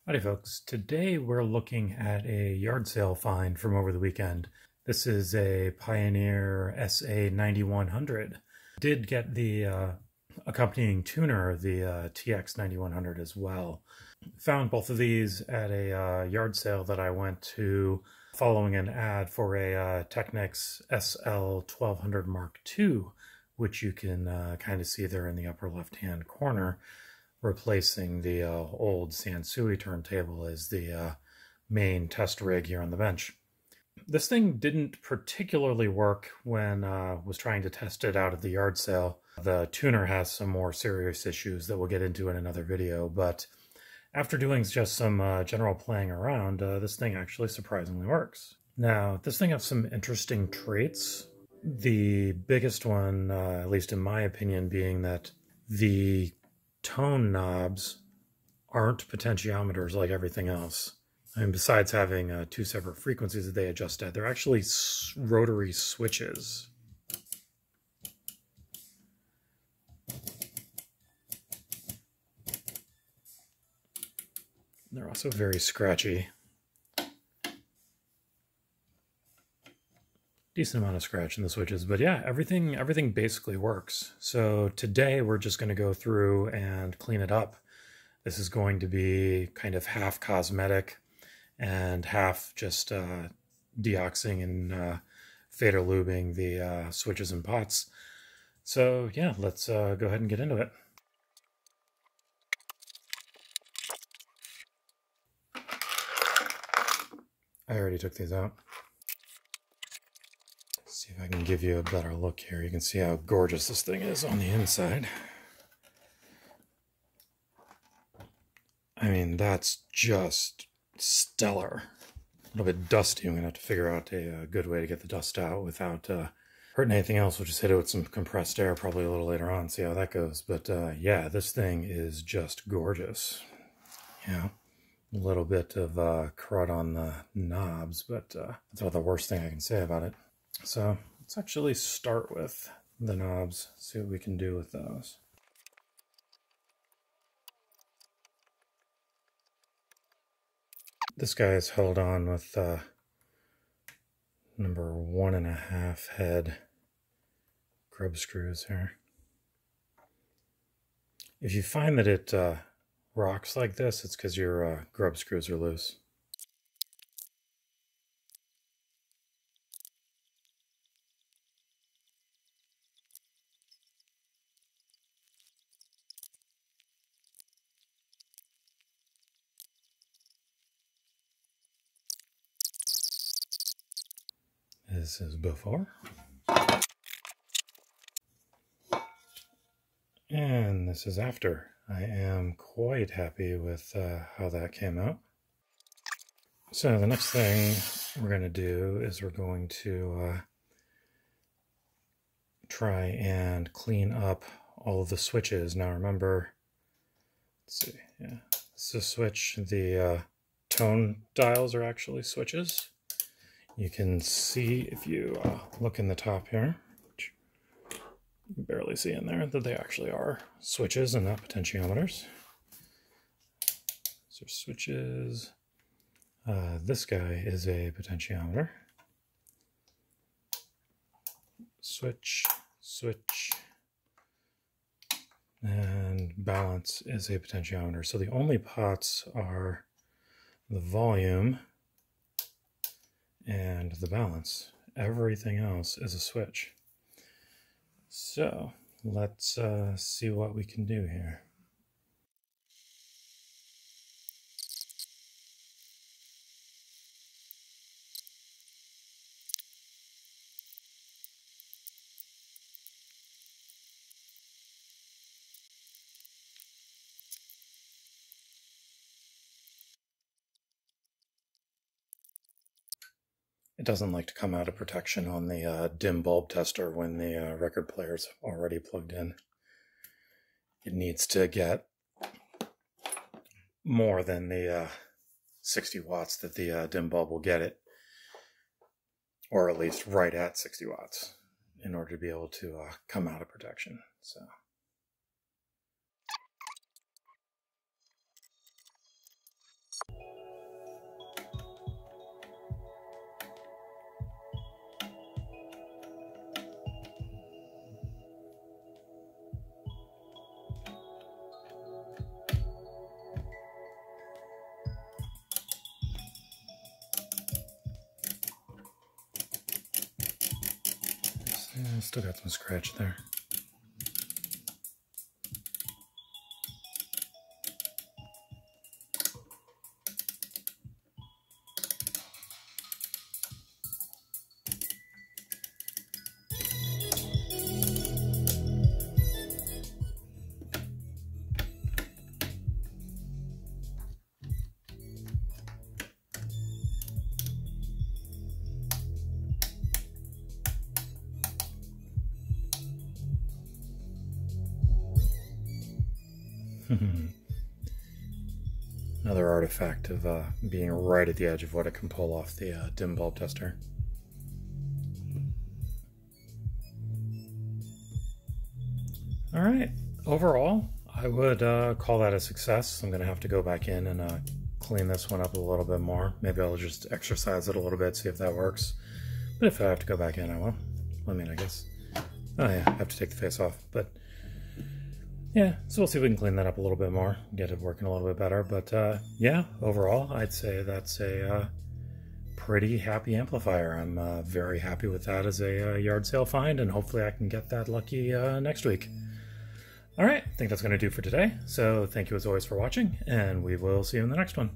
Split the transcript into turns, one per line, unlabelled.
Howdy folks, today we're looking at a yard sale find from over the weekend. This is a Pioneer SA-9100. Did get the accompanying tuner, the TX-9100 as well. Found both of these at a yard sale that I went to following an ad for a Technics SL-1200 Mark II, which you can kind of see there in the upper left-hand corner, replacing the old Sansui turntable as the main test rig here on the bench. This thing didn't particularly work when I was trying to test it out at the yard sale. The tuner has some more serious issues that we'll get into in another video, but after doing just some general playing around, this thing actually surprisingly works. Now, this thing has some interesting traits. The biggest one, at least in my opinion, being that the tone knobs aren't potentiometers like everything else. I mean, besides having two separate frequencies that they adjust at, they're actually rotary switches. They're also very scratchy. Decent amount of scratch in the switches, but yeah, everything basically works. So today we're just going to go through and clean it up. This is going to be kind of half cosmetic and half just deoxing and fader lubing the switches and pots. So yeah, let's go ahead and get into it. I already took these out. See if I can give you a better look here. You can see how gorgeous this thing is on the inside. I mean, that's just stellar. A little bit dusty. I'm going to have to figure out a good way to get the dust out without hurting anything else. We'll just hit it with some compressed air probably a little later on, see how that goes. But yeah, this thing is just gorgeous. Yeah, a little bit of crud on the knobs, but that's about the worst thing I can say about it. So let's actually start with the knobs, see what we can do with those. This guy is held on with number 1.5 head grub screws here. If you find that it rocks like this, it's because your grub screws are loose. This is before. And this is after. I am quite happy with how that came out. So the next thing we're going to do is we're going to try and clean up all of the switches. Now remember, let's see, yeah, this is a switch. The tone dials are actually switches. You can see if you look in the top here, which you can barely see in there, that they actually are switches and not potentiometers. So switches. This guy is a potentiometer. Switch, switch, and balance is a potentiometer. So the only pots are the volume and the balance. Everything else is a switch. So let's see what we can do here. It doesn't like to come out of protection on the dim bulb tester when the record player's already plugged in. It needs to get more than the 60 watts that the dim bulb will get it, or at least right at 60 watts in order to be able to come out of protection. So Yeah, still got some scratch there. Another artifact of being right at the edge of what it can pull off the dim bulb tester. Alright, overall, I would call that a success. I'm going to have to go back in and clean this one up a little bit more. Maybe I'll just exercise it a little bit, see if that works. But if I have to go back in, I will. I mean, I guess. Oh yeah, I have to take the face off, but yeah, so we'll see if we can clean that up a little bit more, get it working a little bit better. But yeah, overall, I'd say that's a pretty happy amplifier. I'm very happy with that as a yard sale find, and hopefully I can get that lucky next week. All right, I think that's going to do for today. So thank you as always for watching, and we will see you in the next one.